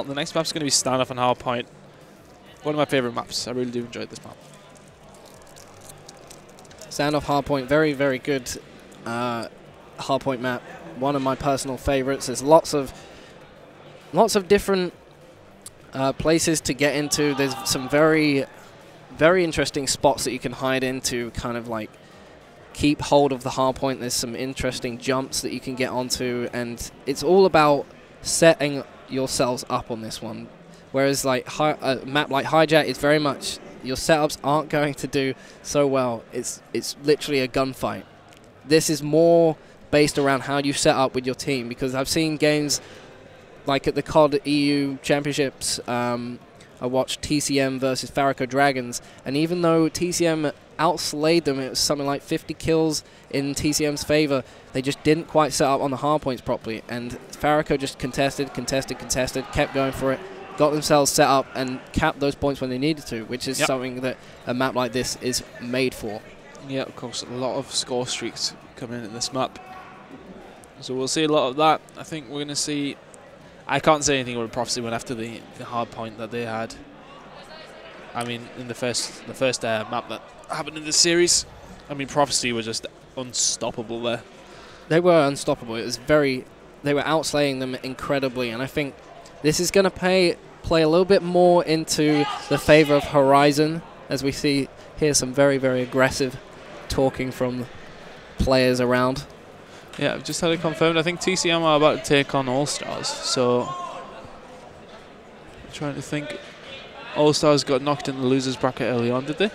The next map's going to be Standoff and Hardpoint. One of my favourite maps. I really do enjoy this map. Standoff Hardpoint, very, very good Hardpoint map. One of my personal favourites. There's lots of different places to get into. There's some very, very interesting spots that you can hide into, kind of like keep hold of the hardpoint. There's some interesting jumps that you can get onto, and it's all about setting yourselves up on this one. Whereas like a map like Hijack is very much, your setups aren't going to do so well. It's literally a gunfight. This is more based around how you set up with your team, because I've seen games like at the COD EU Championships. I watched TCM versus Farrakho Dragons, and even though TCM outslayed them, it was something like 50 kills in TCM's favor, they just didn't quite set up on the hard points properly, and Farrakho just contested, kept going for it, got themselves set up and capped those points when they needed to, which is something that a map like this is made for. Yeah, of course, a lot of score streaks coming in this map. So we'll see a lot of that. I think we're going to see... I can't say anything about Prophecy went after the hard point that they had. I mean, in the first map that happened in this series, I mean, Prophecy were just unstoppable there. They were unstoppable. It was very... They were outslaying them incredibly, and I think this is going to play a little bit more into the favor of Horizon, as we see here some very, very aggressive talking from players around. Yeah, I've just had it confirmed. I think TCM are about to take on All-Stars, so... I'm trying to think. All-Stars got knocked in the losers bracket early on, did they?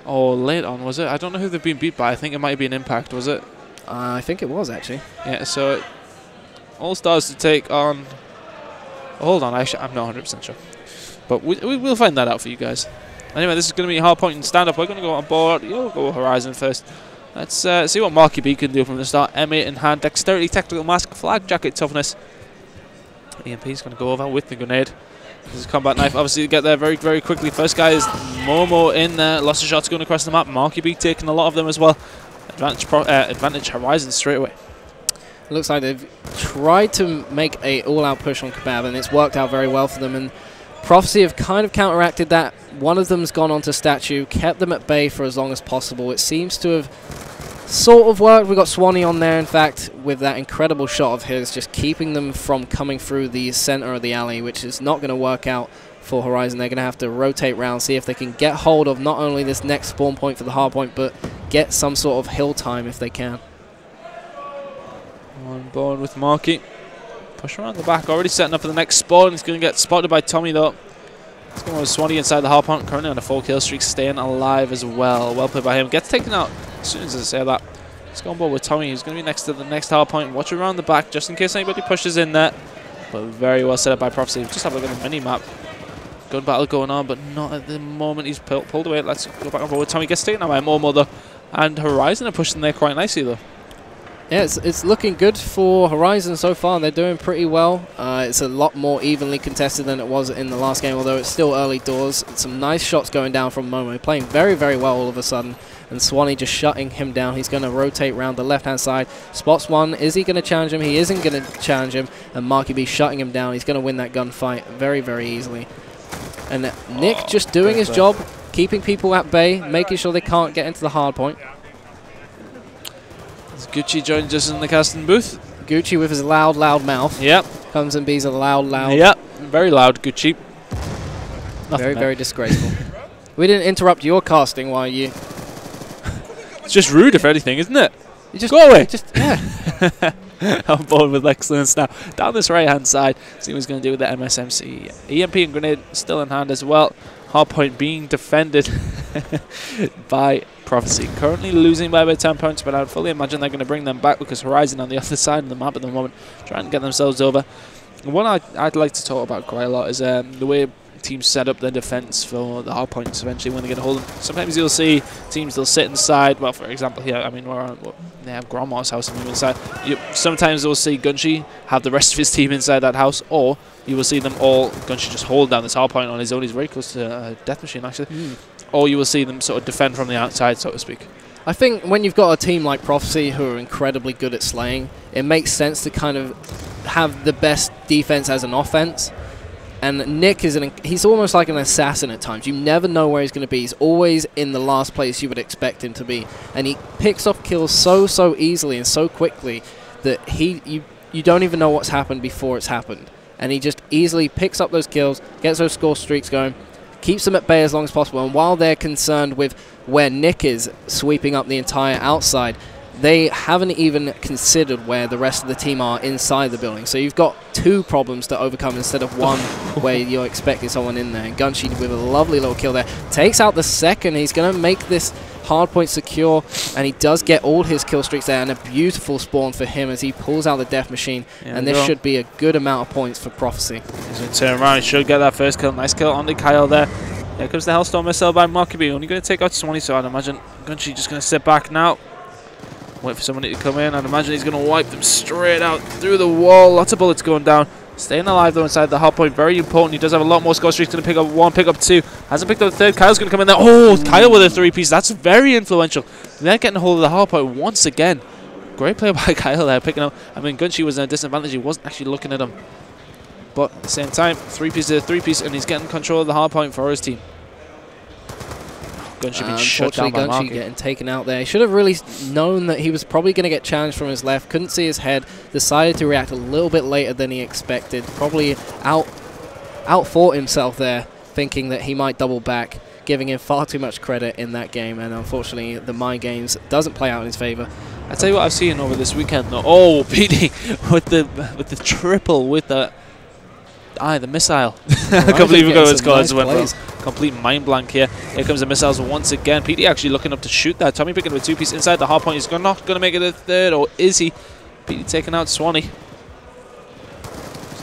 Or late on, was it? I don't know who they've been beat by. I think it might be an Impact, was it? I think it was, actually. Yeah, so All-Stars to take on... Hold on, I'm not 100% sure. But we'll find that out for you guys. Anyway, this is going to be Hardpoint and Stand-Up. We're going to go on board. You'll go Horizon first. Let's see what Marky B can do from the start. M8 in hand, dexterity, tactical mask, flag jacket, toughness. EMP's going to go over with the grenade. This is combat knife, obviously to get there very, very quickly. First guy is Momo in there. Lots of shots going across the map. Marky B taking a lot of them as well. Advantage Horizon straight away. Looks like they've tried to make a all-out push on Kebab, and it's worked out very well for them. And Prophecy have kind of counteracted that. One of them's gone onto Statue, kept them at bay for as long as possible. It seems to have sort of worked. We've got Swanee on there, in fact, with that incredible shot of his, just keeping them from coming through the center of the alley, which is not going to work out for Horizon. They're going to have to rotate round, see if they can get hold of not only this next spawn point for the hard point, but get some sort of hill time if they can. On board with Marky. Push around the back, already setting up for the next spawn. He's going to get spotted by Tommy, though. He's going with Swanee inside the hard point, currently on a 4-kill streak, staying alive as well. Well played by him. Gets taken out as soon as I say that. Let's go on board with Tommy. He's going to be next to the next hard point. Watch around the back just in case anybody pushes in there. But very well set up by Prophecy. Just have a look at the mini-map. Gun battle going on, but not at the moment. He's pulled away. Let's go back on board with Tommy. Gets taken out by Momo, though. And Horizon are pushing there quite nicely, though. Yeah, it's looking good for Horizon so far. They're doing pretty well. It's a lot more evenly contested than it was in the last game, although it's still early doors. Some nice shots going down from Momo, playing very, very well all of a sudden. And Swanee just shutting him down. He's going to rotate around the left-hand side. Spots one. Is he going to challenge him? He isn't going to challenge him. And Marky B shutting him down. He's going to win that gunfight very, very easily. And Nick just doing his job, keeping people at bay, making sure they can't get into the hard point. Gucci joins us in the casting booth. Gucci with his loud, loud mouth. Yep. Comes and bees a loud, loud. Yep. Very loud, Gucci. Very, very disgraceful. We didn't interrupt your casting while you... It's just rude, if anything, isn't it? You just go away. Just, yeah. On board with excellence now. Down this right-hand side. See what he's going to do with the MSMC. EMP and grenade still in hand as well. Hardpoint being defended by Prophecy. Currently losing by about 10 points, but I would fully imagine they're going to bring them back because Horizon on the other side of the map at the moment, trying to get themselves over. One I'd like to talk about quite a lot is the way teams set up their defense for the hard points eventually when they get a hold of them. Sometimes you'll see teams, they'll sit inside. Well, for example, here, I mean, they have Grandma's house and inside. Sometimes they'll see Gunshi have the rest of his team inside that house, or you will see them all, Gunshi just hold down this hard point on his own. He's very close to Death Machine, actually. Or you will see them sort of defend from the outside, so to speak. I think when you've got a team like Prophecy who are incredibly good at slaying, it makes sense to kind of have the best defense as an offense. And Nick is he's almost like an assassin at times. You never know where he's going to be. He's always in the last place you would expect him to be. And he picks off kills so easily and so quickly that you don't even know what's happened before it's happened. And he just easily picks up those kills, gets those score streaks going, keeps them at bay as long as possible. And while they're concerned with where Nick is sweeping up the entire outside, they haven't even considered where the rest of the team are inside the building. So you've got 2 problems to overcome instead of 1 where you're expecting someone in there. And Gunshi with a lovely little kill there. Takes out the second. He's going to make this hardpoint secure, and he does get all his kill streaks there, and a beautiful spawn for him as he pulls out the death machine. And this should be a good amount of points for Prophecy. He's going to turn around. He should get that first kill. Nice kill on the Kyle there. Here comes the Hellstorm missile by Mockabee. Only going to take out Swanee, so I'd imagine Gunshi just going to sit back now. Wait for somebody to come in. I'd imagine he's going to wipe them straight out through the wall. Lots of bullets going down. Staying alive, though, inside the hardpoint. Very important. He does have a lot more score streaks. Going to pick up 1, pick up 2. Hasn't picked up the 3rd. Kyle's going to come in there. Oh, Kyle with a 3-piece. That's very influential. They're getting a hold of the hardpoint once again. Great play by Kyle there, picking up. I mean, Gunshi was in a disadvantage. He wasn't actually looking at him. But at the same time, 3-piece is a 3-piece, and he's getting control of the hardpoint for his team. Gunshi being shut down by Gunshi getting taken out there. He should have really known that he was probably going to get challenged from his left. Couldn't see his head. Decided to react a little bit later than he expected. Probably outfought himself there, thinking that he might double back, giving him far too much credit in that game. And unfortunately, the mind games doesn't play out in his favor. I tell you what I've seen over this weekend though. Oh, PD with the triple with the missile. I can't believe we got his cards went for complete mind blank here. Here comes the missiles once again. PD actually looking up to shoot that. Tommy picking up a 2-piece inside the hardpoint. He's not going to make it a 3rd, or is he? PD taking out Swanee.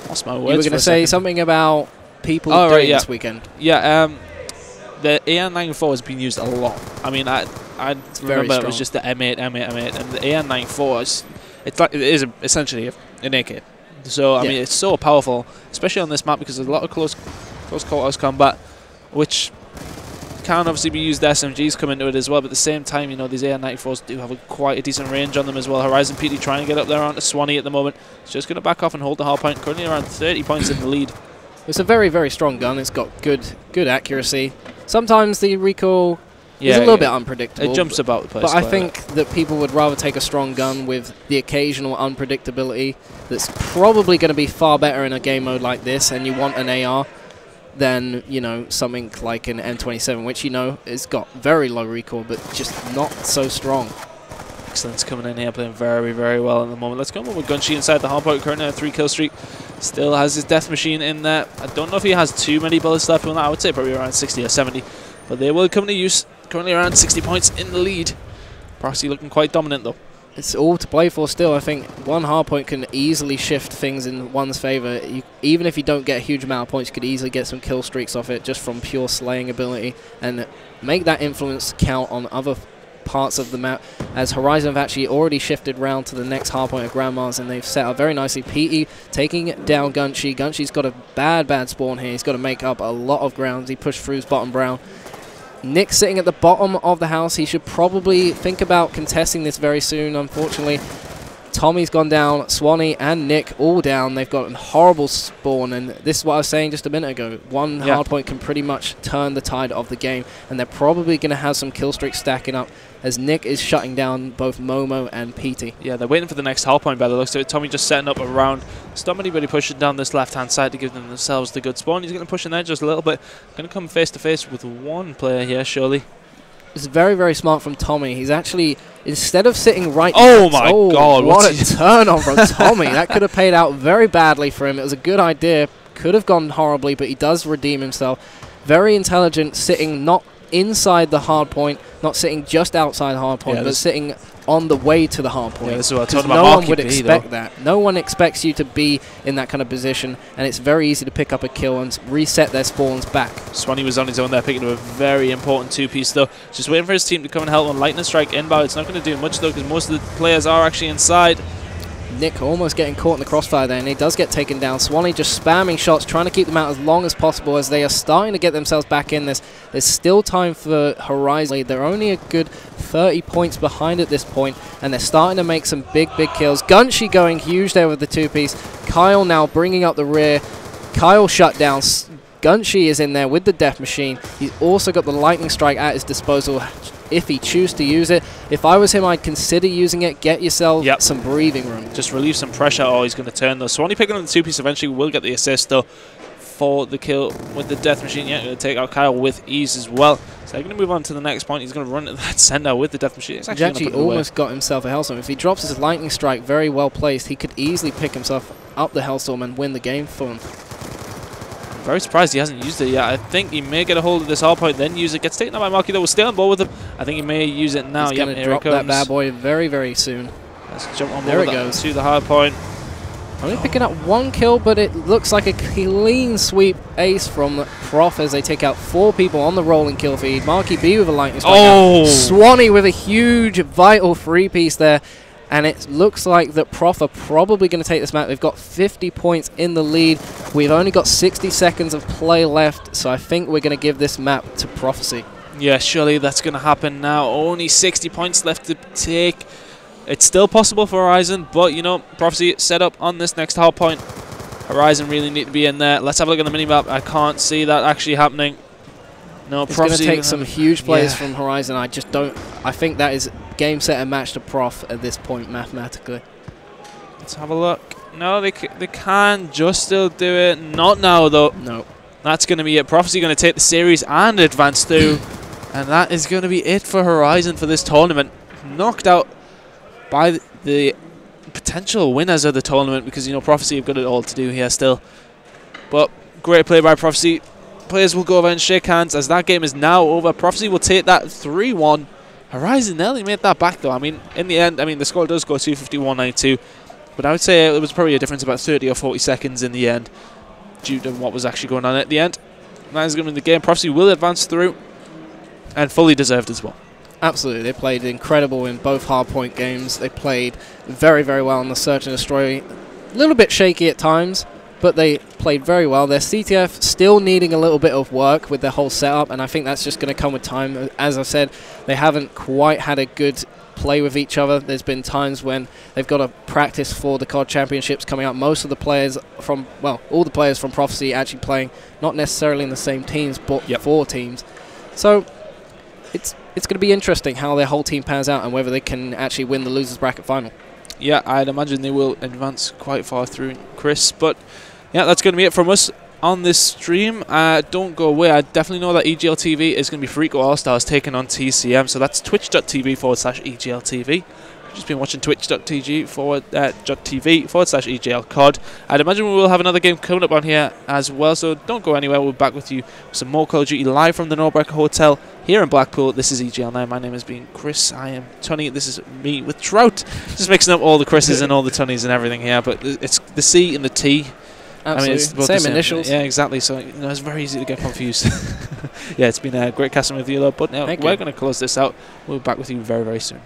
Lost my words. You were going to say something about people doing this weekend. Yeah, the AN94 has been used a lot. I mean, I remember it was just the M8, and the AN94 it is essentially an AK. So I mean, it's so powerful, especially on this map, because there's a lot of close quarters combat, which can obviously be used. SMGs come into it as well, but at the same time, you know, these AN94s do have quite a decent range on them as well. Horizon PD trying to get up there onto Swanee at the moment. He's just going to back off and hold the hardpoint. Currently around 30 points in the lead. It's a very strong gun. It's got good accuracy. Sometimes the recoil is a little bit unpredictable. It jumps about the place. But I think that people would rather take a strong gun with the occasional unpredictability that's probably going to be far better in a game mode like this, and you want an AR than, you know, something like an M27, which, you know, has got very low recoil, but just not so strong. Excellence coming in here, playing very well at the moment. Let's go with Gunshi inside the hardpoint, currently on a 3-kill streak. Still has his death machine in there. I don't know if he has too many bullets left on that. I would say probably around 60 or 70, but they will come to use. Currently around 60 points in the lead. Proxy looking quite dominant though. It's all to play for still. I think one hardpoint can easily shift things in one's favor. Even if you don't get a huge amount of points, you could easily get some kill streaks off it just from pure slaying ability and make that influence count on other parts of the map, as Horizon have actually already shifted round to the next hardpoint of Grandma's, and they've set up very nicely. PE taking down Gunshi. Gunshi's got a bad spawn here. He's got to make up a lot of ground. He pushed through his bottom brown. Nick sitting at the bottom of the house. He should probably think about contesting this very soon. Unfortunately, Tommy's gone down. Swanee and Nick all down. They've got a horrible spawn, and this is what I was saying just a minute ago. One hardpoint can pretty much turn the tide of the game, and they're probably going to have some kill streaks stacking up as Nick is shutting down both Momo and PT. Yeah, they're waiting for the next hardpoint by the looks of it. Tommy just setting up around. Stop anybody pushing down this left-hand side to give themselves the good spawn. He's going to push in there just a little bit. Going to come face-to-face with one player here, surely. It's very smart from Tommy. He's actually, instead of sitting right... Oh my God. What a turn-on from Tommy. That could have paid out very badly for him. It was a good idea. Could have gone horribly, but he does redeem himself. Very intelligent, sitting not inside the hard point, not sitting just outside the hard point, but sitting on the way to the hard point. Yeah, this is what I'm talking about. No one would expect that. No one expects you to be in that kind of position, and it's very easy to pick up a kill and reset their spawns back. Swanee was on his own there, picking up a very important 2-piece though. Just waiting for his team to come and help on Lightning Strike inbound. It's not going to do much though, because most of the players are actually inside. Nick almost getting caught in the crossfire there, and he does get taken down. Swanee just spamming shots, trying to keep them out as long as possible as they are starting to get themselves back in this. There's still time for Horizon. They're only a good 30 points behind at this point, and they're starting to make some big kills. Gunshi going huge there with the two-piece. Kyle now bringing up the rear. Kyle shut down. Gunshi is in there with the Death Machine. He's also got the Lightning Strike at his disposal if he chooses to use it. If I was him, I'd consider using it. Get yourself some breathing room. Just relieve some pressure, or he's going to turn though. Swanee picking up the two-piece eventually will get the assist though for the kill with the Death Machine. Yeah, going to take out Kyle with ease as well. So they're going to move on to the next point. He's going to run at that center with the Death Machine. He's actually almost got himself a Hellstorm. If he drops his Lightning Strike very well placed, he could easily pick himself up the Hellstorm and win the game for him. Very surprised he hasn't used it yet. I think he may get a hold of this hard point, then use it. Gets taken out by Marky though. We're still on board with him. I think he may use it now. He's going to drop that bad boy very, very soon. Let's jump on board. There it goes. To the hard point. Only picking up 1 kill, but it looks like a clean sweep ace from Prof as they take out 4 people on the rolling kill feed. Marky B with a Lightning Strike. Oh! Swanee with a huge, vital 3-piece there. And it looks like that Prof are probably going to take this map. They've got 50 points in the lead. We've only got 60 seconds of play left, so I think we're going to give this map to Prophecy. Yeah, surely that's going to happen now. Only 60 points left to take. It's still possible for Horizon, but, you know, Prophecy set up on this next hard point. Horizon really need to be in there. Let's have a look at the minimap. I can't see that actually happening. No, it's going to take some huge plays from Horizon. I just don't. I think that is game, set, and match to Prof at this point mathematically. Let's have a look. No, they can just still do it. Not now though. No. That's going to be it. Prophecy going to take the series and advance through, and that is going to be it for Horizon for this tournament. Knocked out by the potential winners of the tournament, because, you know, Prophecy have got it all to do here still. But great play by Prophecy. Players will go over and shake hands as that game is now over. Prophecy will take that 3-1. Horizon nearly made that back though. I mean, in the end, I mean, the score does go 251-92, but I would say it was probably a difference of about 30 or 40 seconds in the end due to what was actually going on at the end. That is going to be the game. Prophecy will advance through, and fully deserved as well. Absolutely. They played incredible in both hardpoint games. They played very, very well on the Search and Destroy. A little bit shaky at times, but they played very well. Their CTF still needing a little bit of work with their whole setup, and I think that's just going to come with time. As I said, they haven't quite had a good play with each other. There's been times when they've got to practice for the COD Championships coming up. Most of the players from, well, all the players from Prophecy actually playing not necessarily in the same teams, but 4 teams. So it's going to be interesting how their whole team pans out and whether they can actually win the losers bracket final. Yeah, I'd imagine they will advance quite far through, Chris. But yeah, that's going to be it from us on this stream. Don't go away. I definitely know that EGL TV is going to be Freako All-Stars taking on TCM. So that's twitch.tv/EGL TV. Just been watching twitch.tv/EGL COD. I'd imagine we will have another game coming up on here as well, so don't go anywhere. We're back with you with some more Call of Duty live from the Norbreck Hotel here in Blackpool. This is EGL9. My name has been Chris. I am Tony. This is me with Trout. Just mixing up all the Chris's and all the Tonys and everything here, but it's the C and the T. Absolutely. I mean, it's both same initials. Yeah, exactly. So, you know, it's very easy to get confused. Yeah, it's been a great casting with you, though. But now we're going to close this out. We'll be back with you very, very soon.